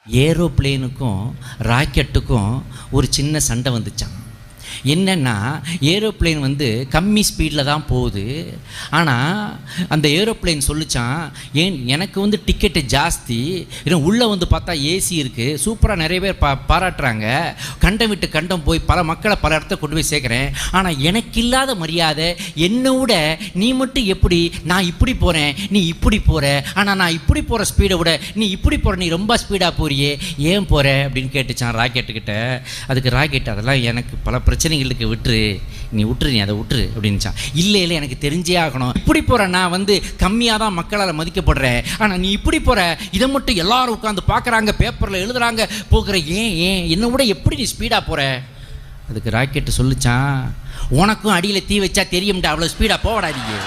ஏரோப்ளேனுக்கும் ராக்கெட்டுக்கும் ஒரு சின்ன சண்டை வந்துச்சான். என்னென்னா, ஏரோப்ளேன் வந்து கம்மி ஸ்பீடில் தான் போகுது. ஆனால் அந்த ஏரோப்ளேன் சொல்லிச்சான், ஏன் எனக்கு வந்து டிக்கெட்டு ஜாஸ்தி, இன்னும் உள்ளே வந்து பார்த்தா ஏசி இருக்குது, சூப்பராக நிறைய பேர் பாராட்டுறாங்க, கண்டம் விட்டு கண்டம் போய் பல மக்களை பல இடத்த கொண்டு போய் சேர்க்குறேன். ஆனால் எனக்கு இல்லாத மரியாதை என்னை விட நீ மட்டும் எப்படி, நான் இப்படி போகிறேன் நீ இப்படி போகிற, ஆனால் நான் இப்படி போகிற ஸ்பீடை விட நீ இப்படி போகிற, நீ ரொம்ப ஸ்பீடாக போறியே, ஏன் போகிற அப்படின்னு கேட்டுச்சான் ராக்கெட்டுக்கிட்ட. அதுக்கு ராக்கெட், அதெல்லாம் எனக்கு பல பிரச்சனைகளுக்கு விட்டுரு, நீ அதை விட்டுரு அப்படின்னுச்சான். இல்லை எனக்கு தெரிஞ்சே ஆகணும், இப்படி போகிற நான் வந்து கம்மியாக தான் மக்களால் மதிக்கப்படுறேன், ஆனால் நீ இப்படி போகிற, இதை மட்டும் எல்லாரும் உட்காந்து பார்க்குறாங்க, பேப்பரில் எழுதுறாங்க போகிற, ஏன் என்னை விட எப்படி நீ ஸ்பீடாக போகிற? அதுக்கு ராக்கெட்டு சொல்லிச்சான், உனக்கும் அடியில் தீ வச்சா தெரியும்டா, அவ்வளோ ஸ்பீடாக போகடாதீங்க.